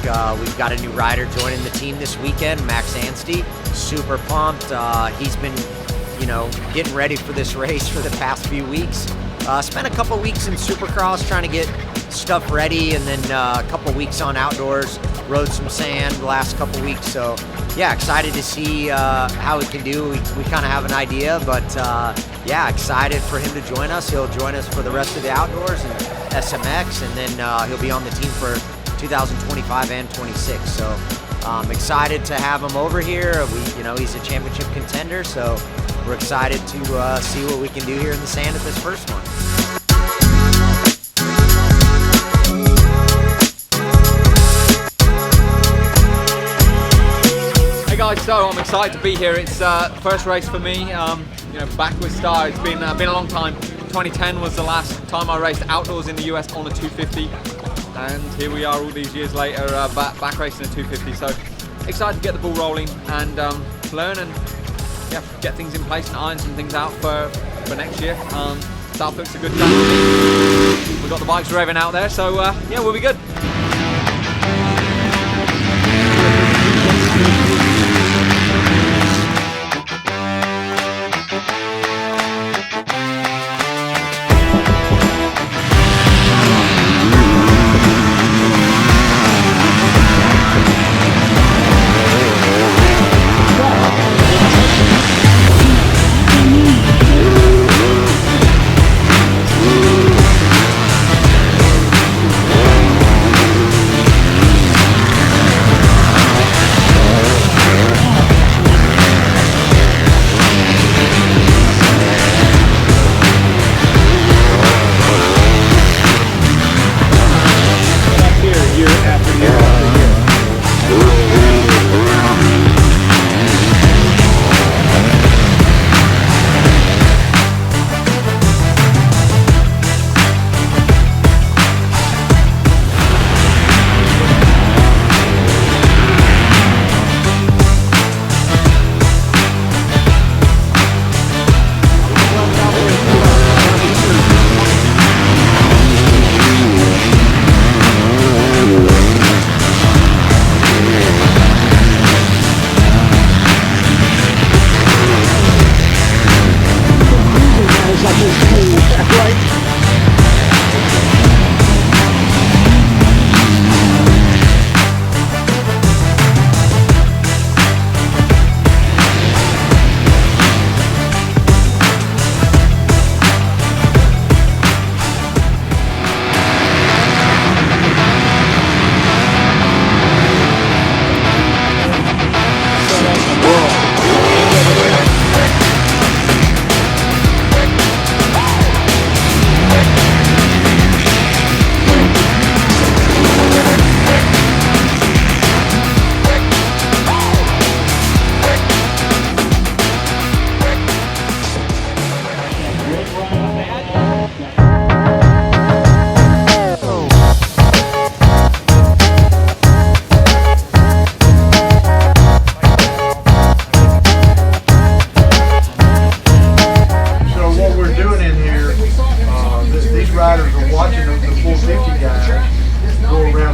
Southwick. We've got a new rider joining the team this weekend, Max Anstie. Super pumped. He's been, getting ready for this race for the past few weeks. Spent a couple weeks in Supercross trying to get stuff ready, and then a couple weeks on outdoors. Rode some sand the last couple weeks, so yeah, excited to see how he can do. We kind of have an idea, but yeah, excited for him to join us. He'll join us for the rest of the outdoors and SMX, and then he'll be on the team for 2025 and 26. So excited to have him over here. He's a championship contender, so we're excited to see what we can do here in the sand at this first one. Hey guys, so I'm excited to be here. It's first race for me. Backwards start. It's been a long time. 2010 was the last time I raced outdoors in the US on a 250, and here we are all these years later, back racing a 250. So excited to get the ball rolling and learn and get things in place and iron some things out for next year. Southwick's a good track. We've got the bikes revving out there, so yeah, we'll be good.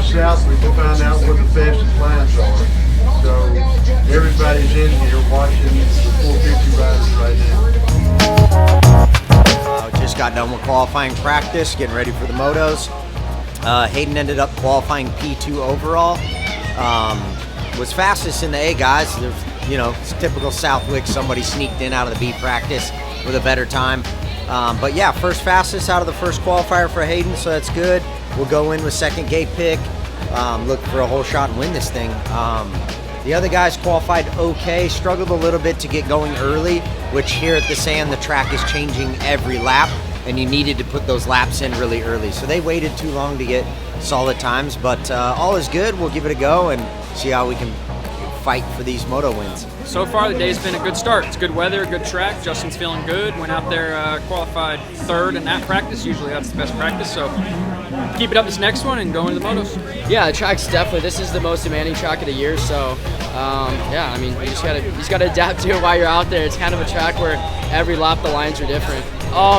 Southwick to find out what the fastest lines are. So everybody's in here watching the 450 riders right now. Just got done with qualifying practice, getting ready for the motos. Haiden ended up qualifying P2 overall. Was fastest in the A guys. It's typical Southwick. Somebody sneaked in out of the B practice with a better time. But yeah, first fastest out of the first qualifier for Haiden, so that's good. We'll go in with second gate pick, look for a whole shot and win this thing. The other guys qualified okay, struggled a little bit to get going early, which here at the sand, the track is changing every lap, and you needed to put those laps in really early. So they waited too long to get solid times, but all is good. We'll give it a go and see how we can fight for these moto wins. So far, the day's been a good start. It's good weather, good track. Justin's feeling good. Went out there, qualified third in that practice. Usually that's the best practice. So keep it up this next one and go into the motos. Yeah, the track's definitely, this is the most demanding track of the year. So yeah, I mean, you just gotta adapt to it while you're out there. It's kind of a track where every lap the lines are different.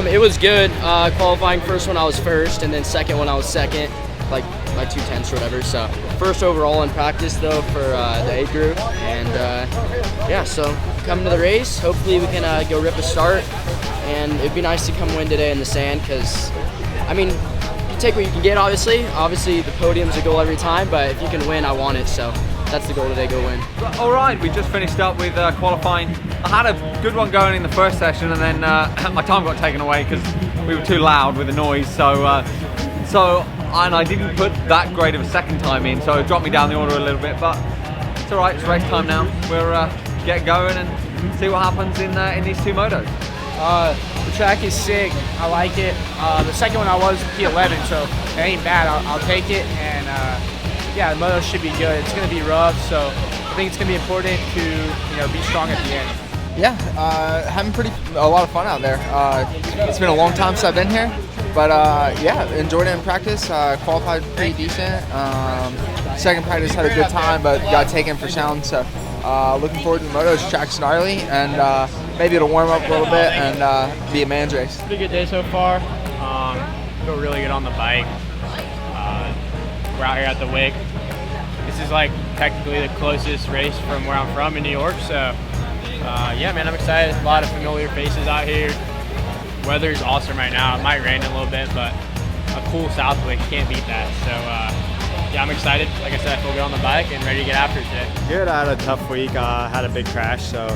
It was good. Qualifying first one I was first, and then second one I was second. Like my 210s or whatever. So first overall in practice though for the A group, and yeah, so coming to the race, hopefully we can go rip a start, and it'd be nice to come win today in the sand, because I mean, you take what you can get. Obviously the podium's a goal every time, but if you can win, I want it. So that's the goal today, go win. All right, we just finished up with qualifying. I had a good one going in the first session, and then my time got taken away because we were too loud with the noise. And I didn't put that great of a second time in, so it dropped me down the order a little bit. But it's all right. It's race time now. We'll get going and see what happens in these two motos. The track is sick. I like it. The second one I was P11, so it ain't bad. I'll take it, and yeah, the moto should be good. It's going to be rough, so I think it's going to be important to be strong at the end. Yeah, having a lot of fun out there. It's been a long time since I've been here, but yeah, enjoyed it in practice. Qualified pretty decent. Second practice had a good time, but got taken for sound. So looking forward to the motos. Track's gnarly, and maybe it'll warm up a little bit and be a man's race. Pretty good day so far. Feel really good on the bike. We're out here at the WIC. This is like technically the closest race from where I'm from in New York, so yeah, man, I'm excited. A lot of familiar faces out here. Weather's awesome right now. It might rain a little bit, but a cool Southwick, can't beat that. So yeah, I'm excited. Like I said, I feel good on the bike and ready to get after it today. Good. I had a tough week. Had a big crash, so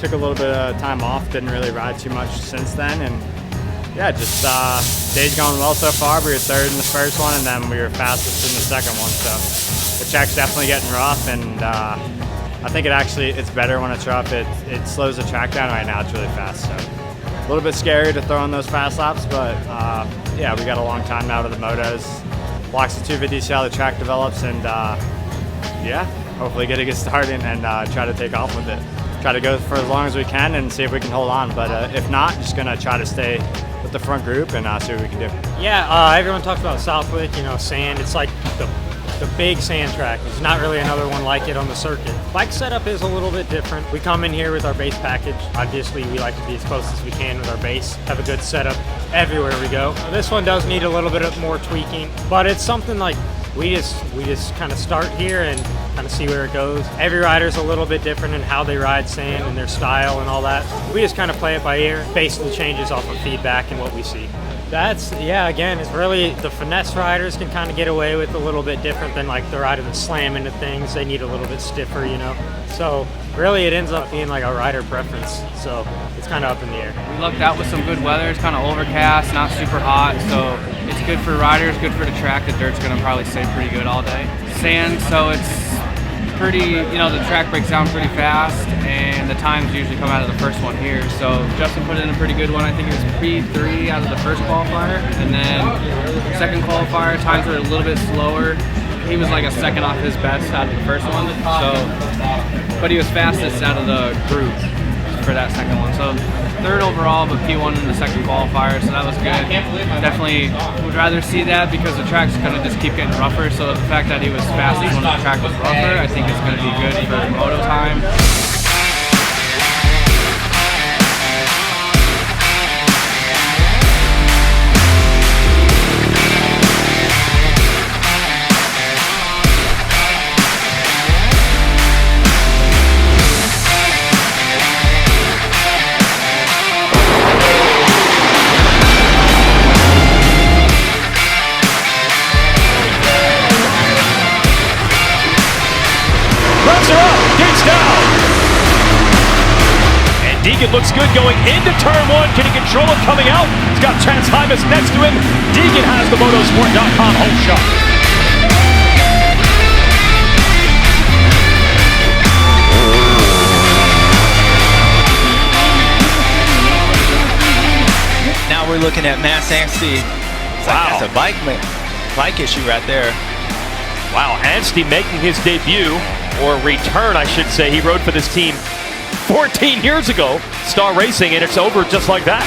took a little bit of time off. Didn't really ride too much since then, and yeah, just day's going well so far. We were third in the first one, and then we were fastest in the second one. So the track's definitely getting rough, and I think it's better when it's rough. It slows the track down. Right now it's really fast, so a little bit scary to throw on those fast laps, but yeah, we got a long time now to the motos. Watch the 250, see how the track develops, and yeah, hopefully get a good start and try to take off with it. Try to go for as long as we can and see if we can hold on, but if not, just gonna try to stay with the front group and see what we can do. Yeah, everyone talks about Southwick, sand. It's like the big sand track. There's not really another one like it on the circuit. Bike setup is a little bit different. We come in here with our base package. Obviously, we like to be as close as we can with our base, have a good setup everywhere we go. This one does need a little bit of more tweaking, but it's something like we just kind of start here and kind of see where it goes. Every rider's a little bit different in how they ride sand and their style and all that. We just kind of play it by ear, basically changes off of feedback and what we see. Again, it's really the finesse riders can kind of get away with a little bit different than like the rider that slam into things. They need a little bit stiffer, So really it ends up being like a rider preference. So it's kind of up in the air. We lucked out with some good weather. It's kind of overcast, not super hot. So it's good for riders, good for the track. The dirt's going to probably stay pretty good all day. Sand, so it's pretty, the track breaks down pretty fast, and the times usually come out of the first one here. So Justin put in a pretty good one. I think it was P3 out of the first qualifier, and then second qualifier, times were a little bit slower. He was like a second off his best out of the first one. So, but he was fastest out of the group for that second one. So third overall, but P1 in the second qualifier, so that was good. Definitely would rather see that because the track's going to just keep getting rougher, so the fact that he was fastest when the track was rougher, I think is going to be good for moto time. Deegan looks good going into turn one. Can he control it coming out? He's got Chance Hymas next to him. Deegan has the motosport.com home shot. Now we're looking at Max Anstie. Wow. That's a bike issue right there. Wow, Anstie making his debut, or return I should say. He rode for this team 14 years ago, Star Racing, and it's over just like that.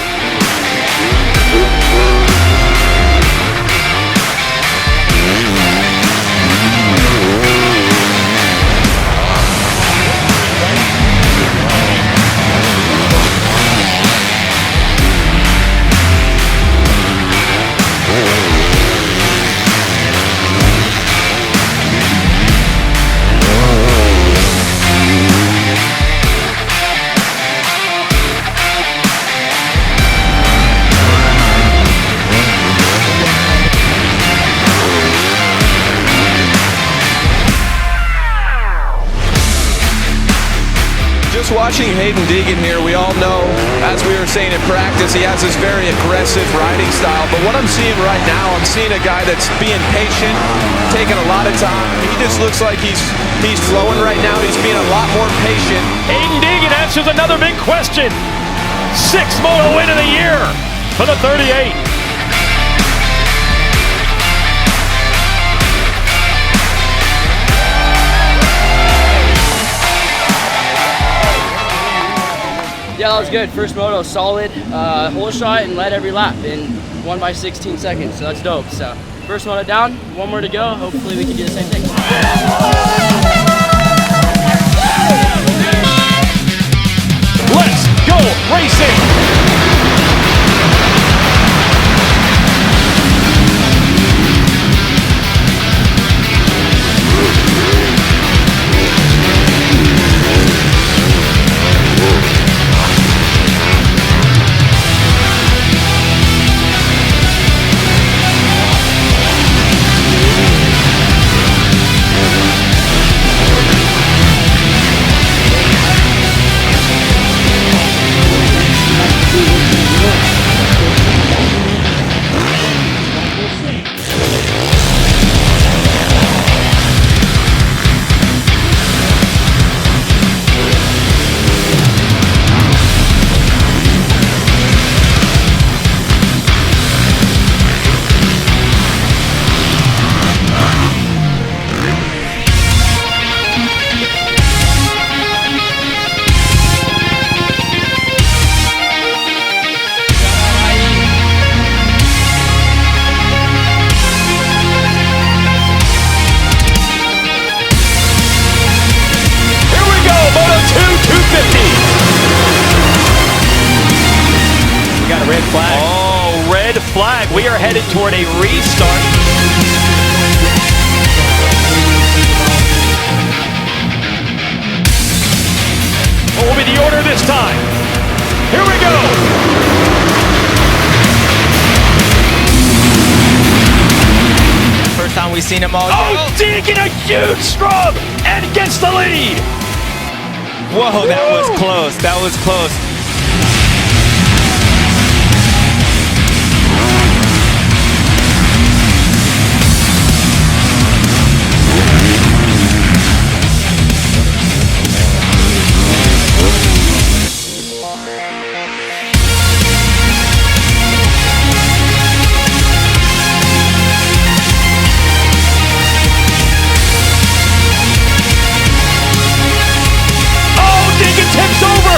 just watching Haiden Deegan here, we all know, as we were saying in practice, he has this very aggressive riding style. But what I'm seeing right now, I'm seeing a guy that's being patient, taking a lot of time. He just looks like he's flowing right now. He's being a lot more patient. Haiden Deegan answers another big question. 6th Moto win of the year for the 38. Yeah, that was good. First moto, solid. Whole shot and led every lap and won by 16 seconds, so that's dope. So first moto down, one more to go. Hopefully we can do the same thing. Let's go racing! Flag. We are headed toward a restart. What will be the order this time? Here we go. First time we've seen him all. Oh, Deegan, a huge scrub and gets the lead. Whoa, that was close. That was close. Tips over.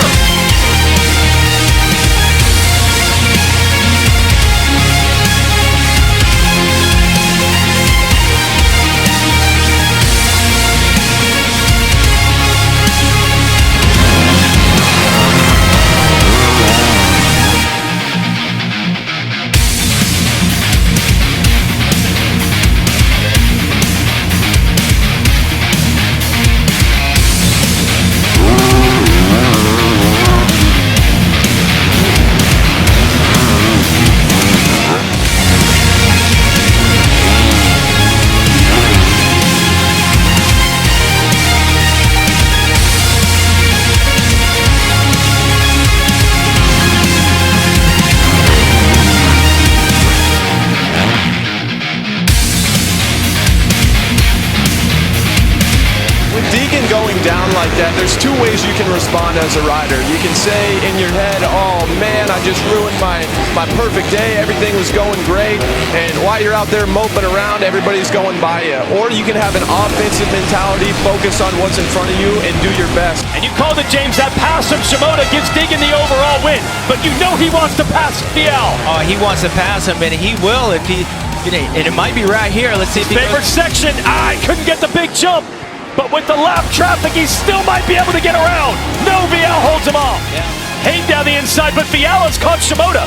Going down like that, there's two ways you can respond as a rider. You can say in your head, oh man, I just ruined my perfect day, everything was going great, and while you're out there moping around, everybody's going by you. Or you can have an offensive mentality, focus on what's in front of you, and do your best. And you called it, James, that pass from Shimoda gives Deegan the overall win, but you know he wants to pass BL. Oh, he wants to pass him, and he will if he, and it might be right here. Let's see if he favorite section. I couldn't get the big jump. But with the lap traffic, he still might be able to get around. No, BL holds him off. Yeah. Haiden down the inside, but BL has caught Shimoda.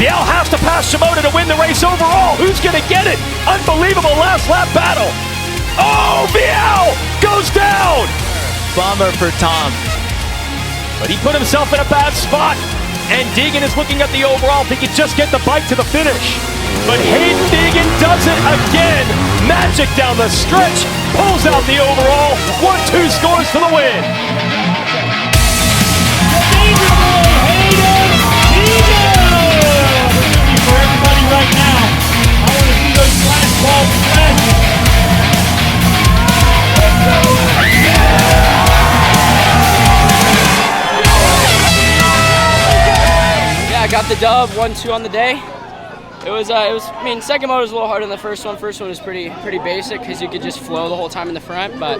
BL has to pass Shimoda to win the race overall. Who's going to get it? Unbelievable last lap battle. Oh, BL goes down. Bummer for Tom. But he put himself in a bad spot. And Deegan is looking at the overall if he can just get the bike to the finish. But Haiden Deegan does it again. Magic down the stretch. Pulls out the overall. 1-2 scores for the win. the dub, 1-2 on the day. It was. I mean, second moto was a little harder than the first one. First one was pretty basic because you could just flow the whole time in the front. But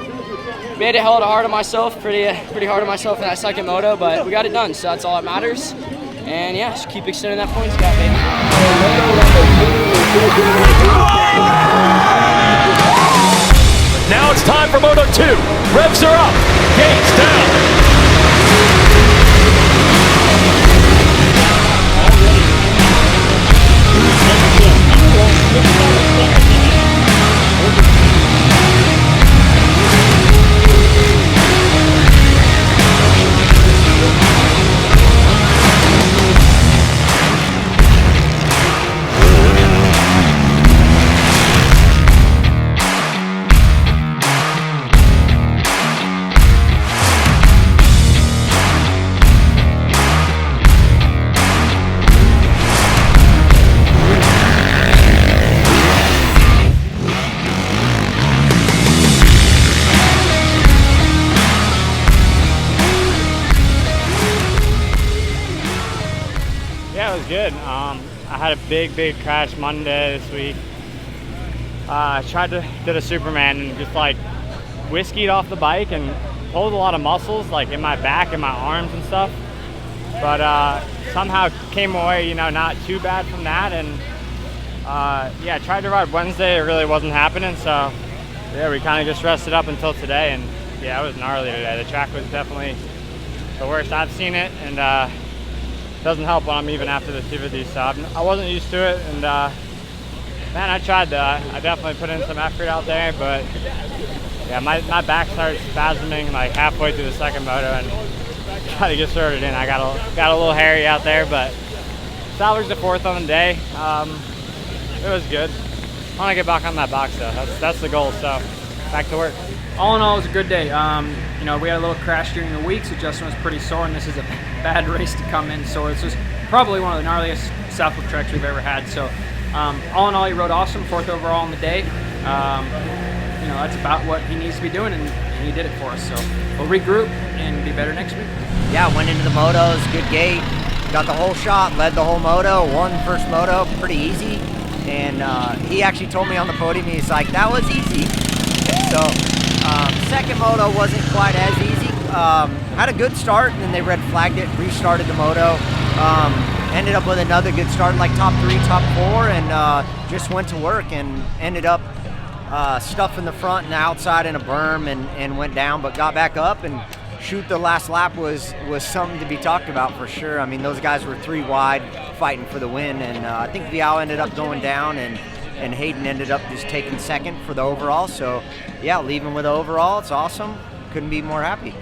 made it hella hard on myself, pretty hard on myself in that second moto. But we got it done, so that's all that matters. And yeah, just keep extending that points gap, baby. Now it's time for Moto 2. Revs are up, gates down. Yeah, it was good. I had a big crash Monday this week. I did a Superman and just like whiskeyed off the bike and pulled a lot of muscles like in my back and my arms and stuff. But somehow came away, you know, not too bad from that. And yeah, I tried to ride Wednesday. It really wasn't happening. So yeah, we kind of just rested up until today. And yeah, it was gnarly today. The track was definitely the worst I've seen it. And doesn't help when I'm even after the 250, so I wasn't used to it, and man, I tried to. I definitely put in some effort out there, but yeah, my back started spasming like halfway through the second moto, and tried to get sorted in. I got a little hairy out there, but salvaged the 4th on the day. It was good. I want to get back on that box though. That's the goal. So back to work. All in all, it was a good day. You know, we had a little crash during the week, so Justin was pretty sore, and this is a bad race to come in sore. This was probably one of the gnarliest Southwick tracks we've ever had. So, all in all, he rode awesome, 4th overall on the day. You know, that's about what he needs to be doing, and he did it for us. So, we'll regroup and be better next week. Yeah, went into the motos, good gate, got the whole shot, led the whole moto, won first moto, pretty easy. And he actually told me on the podium, he's like, that was easy. So, second moto wasn't quite as easy. Had a good start, and then they red flagged it, restarted the moto. Ended up with another good start, like top 3, top 4, and just went to work and ended up stuffing the front and the outside in a berm and went down, but got back up. And shoot, the last lap was something to be talked about for sure. I mean, those guys were 3 wide fighting for the win, and I think bLUcRU ended up going down, and Haiden ended up just taking second for the overall. So yeah, leaving with the overall, it's awesome. Couldn't be more happy.